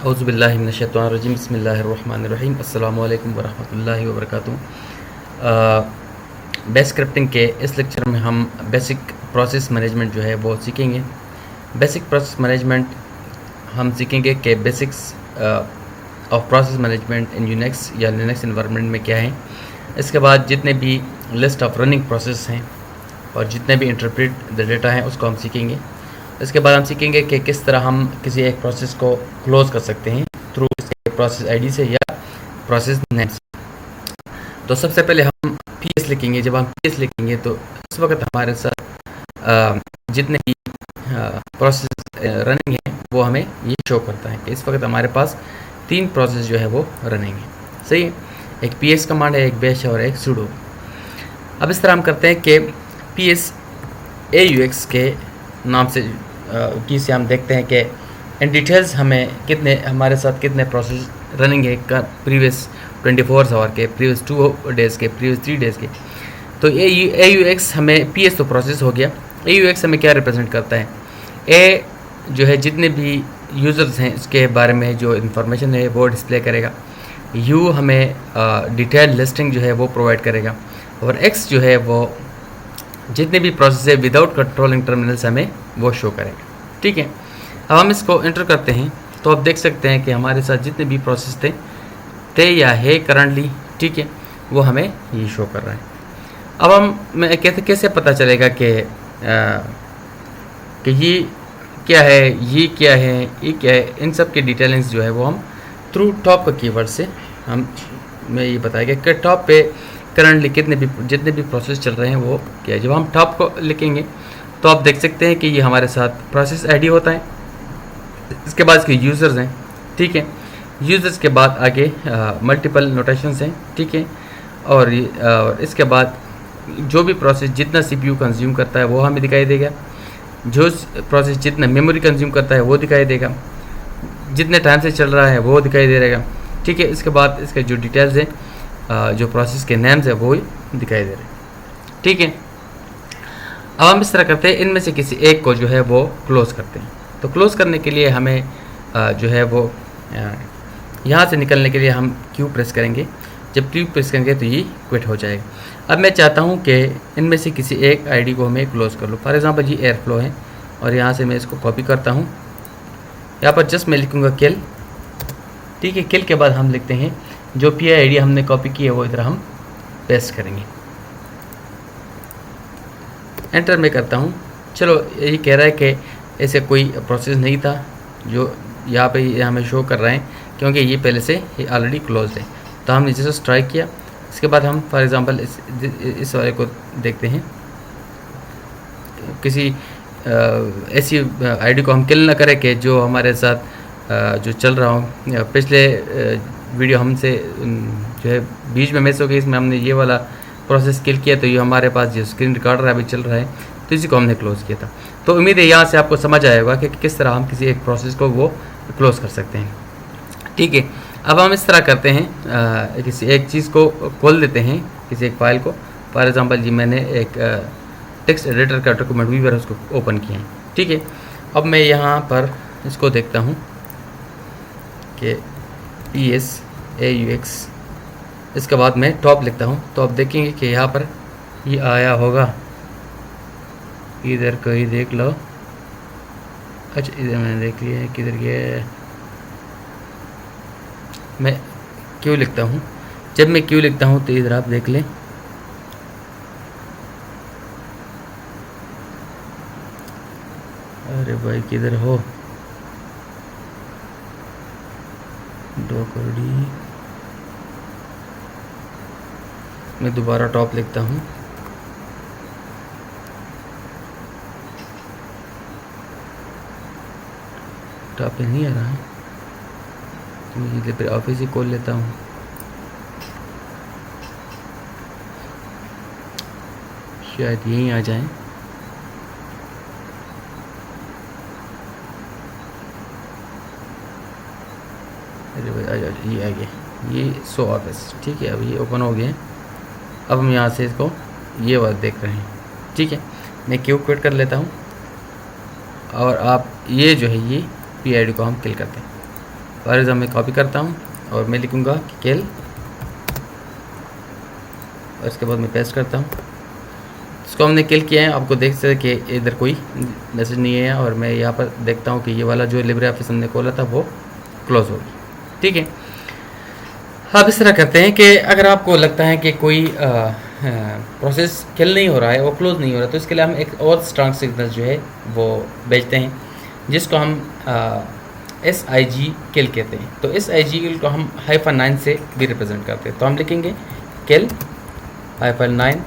औज़ुबिल्लाहि मिनश्शैतानिर्रजीम बिस्मिल्लाहिर्रहमानिर्रहीम अस्सलामु अलैकुम वरहमतुल्लाहि वबरकातुहू। बेस स्क्रिप्टिंग के इस लेक्चर में हम बेसिक प्रोसेस मैनेजमेंट जो है वो सीखेंगे। बेसिक प्रोसेस मैनेजमेंट हम सीखेंगे कि basics of process management in Unix या लिनक्स एनवायरनमेंट में क्या है। इसके बाद जितने भी लिस्ट ऑफ रनिंग प्रोसेस हैं और जितने भी इंटरप्रेट द डेटा हैं उसको हम सीखेंगे। इसके बाद हम सीखेंगे कि किस तरह हम किसी एक प्रोसेस को क्लोज़ कर सकते हैं थ्रू इसके प्रोसेस आईडी से या प्रोसेस नेम से। तो सबसे पहले हम पीएस लिखेंगे। जब हम पीएस लिखेंगे तो इस वक्त हमारे साथ जितने भी प्रोसेस रनिंग है वो हमें ये शो करता है कि इस वक्त हमारे पास 3 प्रोसेस जो है वो रनिंग है। सही है, एक पीएस कमांड है, एक बैश और एक sudo। अब इस तरह हम करते हैं कि पीएस AUX के नाम से की से हम देखते हैं कि इन डिटेल्स हमें हमारे साथ कितने प्रोसेस रनिंग है का प्रीवियस 24 आवर के, प्रीवियस 2 डेज़ के, प्रीवियस 3 डेज़ के। तो AUX हमें पीएस तो प्रोसेस हो गया। AUX हमें क्या रिप्रेजेंट करता है? ए जो है जितने भी यूज़र्स हैं उसके बारे में जो इन्फॉर्मेशन है वो डिस्प्ले करेगा। यू हमें डिटेल लिस्टिंग जो है वो प्रोवाइड करेगा और एक्स जो है वो जितने भी प्रोसेस है विदाउट कंट्रोलिंग टर्मिनल्स हमें वो शो करेगा। ठीक है, अब हम इसको एंटर करते हैं तो आप देख सकते हैं कि हमारे साथ जितने भी प्रोसेस थे या है करंटली, ठीक है, वो हमें ये शो कर रहा है। अब मैं कैसे पता चलेगा कि ये क्या है, ये क्या है, ये क्या है, इन सब के डिटेलिंग्स जो है वो हम थ्रू टॉप का कीवर्ड से मैं ये बताएगा कि टॉप पे करंटली जितने भी प्रोसेस चल रहे हैं वो क्या है। जब हम टॉप को लिखेंगे तो आप देख सकते हैं कि ये हमारे साथ प्रोसेस आईडी होता है। इसके बाद इसके यूज़र्स हैं, ठीक है, यूज़र्स के बाद आगे मल्टीपल नोटेशंस हैं, ठीक है, और इसके बाद जो भी प्रोसेस जितना CPU कंज्यूम करता है वो हमें दिखाई देगा, जो प्रोसेस जितना मेमोरी कंज्यूम करता है वो दिखाई देगा, जितने टाइम से चल रहा है वो दिखाई दे रहेगा। ठीक है, इसके बाद इसके जो डिटेल्स हैं जो प्रोसेस के नेम्स है वो दिखाई दे रहे हैं। ठीक है, अब हम इस तरह करते हैं, इनमें से किसी एक को जो है वो क्लोज़ करते हैं। तो क्लोज़ करने के लिए हमें जो है वो यहाँ से निकलने के लिए हम क्यू प्रेस करेंगे। जब क्यू प्रेस करेंगे तो ये क्विट हो जाएगा। अब मैं चाहता हूँ कि इनमें से किसी एक आईडी को हमें क्लोज़ कर लूँ। फॉर एग्जांपल ये एयरफ्लो है और यहाँ से मैं इसको कॉपी करता हूँ। यहाँ पर जस्ट मैं लिखूँगा किल। ठीक है, किल के बाद हम लिखते हैं जो PID हमने कॉपी की है वो इधर हम पेस्ट करेंगे। एंटर में करता हूँ। चलो, ये कह रहा है कि ऐसे कोई प्रोसेस नहीं था जो यहाँ पे हमें शो कर रहे हैं क्योंकि ये पहले से ऑलरेडी क्लोज है। तो हमने जैसे स्ट्राइक किया, इसके बाद हम फॉर एग्जांपल इस वाले को देखते हैं। किसी ऐसी आईडी को हम किल ना करें कि जो हमारे साथ जो चल रहा हो। पिछले वीडियो हमसे जो है बीच में मिस हो गई, इसमें हमने ये वाला प्रोसेस किल किया तो ये हमारे पास जो स्क्रीन रिकॉर्डर अभी चल रहा है तो इसी को हमने क्लोज़ किया था। तो उम्मीद है यहाँ से आपको समझ आया होगा कि किस तरह हम किसी एक प्रोसेस को वो क्लोज़ कर सकते हैं। ठीक है, अब हम इस तरह करते हैं, किसी एक चीज़ को खोल देते हैं, किसी एक फाइल को। फॉर एग्जांपल जी मैंने एक टेक्स्ट एडिटर का डॉक्यूमेंट व्यूअर उसको ओपन किया है। ठीक है, अब मैं यहाँ पर इसको देखता हूँ कि PS AUX, इसके बाद मैं टॉप लिखता हूँ तो आप देखेंगे कि यहाँ पर ये आया होगा। इधर कहीं देख लो। अच्छा, इधर मैंने देख लिया है, किधर गया। मैं क्यों लिखता हूँ, जब मैं क्यों लिखता हूँ तो इधर आप देख लें। अरे भाई किधर हो, 2 करोड़ी। मैं दोबारा टॉप लिखता हूँ। टॉप पे नहीं आ रहा है तो मैं फिर ऑफिस ही खोल लेता हूँ। शायद यहीं आ जाए। अरे भाई आ जाओ, ये आ गया, ये शो ऑफिस। ठीक है, अब ये ओपन हो गया। अब हम यहाँ से इसको ये बात देख रहे हैं। ठीक है, मैं क्यू क्विट कर लेता हूँ और आप ये जो है ये PID को हम किल करते हैं। फॉर एग्जाम्पल मैं कॉपी करता हूँ और मैं लिखूँगा कि किल, और इसके बाद मैं पेस्ट करता हूँ। इसको हमने किल किया है, आपको देख सकते कि इधर कोई मैसेज नहीं है, और मैं यहाँ पर देखता हूँ कि ये वाला जो लिब्रे ऑफिस हमने खोला था वो क्लोज हो गया। ठीक है, अब इस तरह करते हैं कि अगर आपको लगता है कि कोई प्रोसेस किल नहीं हो रहा है, वो क्लोज नहीं हो रहा, तो इसके लिए हम एक और स्ट्रांग सिग्नल जो है वो भेजते हैं, जिसको हम SIG किल कहते हैं। तो SIG किल को हम -9 से भी रिप्रेजेंट करते हैं। तो हम लिखेंगे किल -9,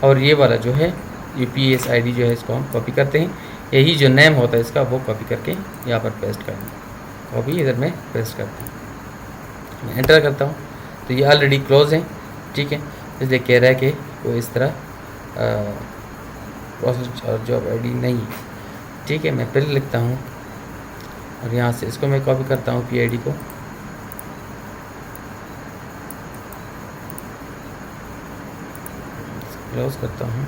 और ये वाला जो है UPSID जो है इसको हम कॉपी करते हैं, यही जो नेम होता है इसका वो कॉपी करके यहाँ पर पेस्ट करेंगे, कॉपी इधर में पेस्ट करते हैं, मैं एंटर करता हूँ। तो ये ऑलरेडी क्लोज है, ठीक है, इसलिए कह रहा है कि वो इस तरह प्रोसेस और जॉब ID नहीं है। ठीक है, मैं फिर लिखता हूँ और यहाँ से इसको मैं कॉपी करता हूँ PID को, क्लोज करता हूँ।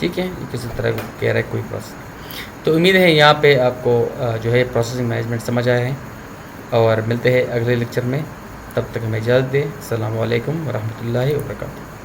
ठीक है, ये किसी तरह कह रहा है कोई प्रोसेस। तो उम्मीद है यहाँ पे आपको जो है प्रोसेसिंग मैनेजमेंट समझ आया है, और मिलते हैं अगले लेक्चर में। तब तक हमें इजाज़त दें। अस्सलामु अलैकुम वरहमतुल्लाहि वबरकातुहू।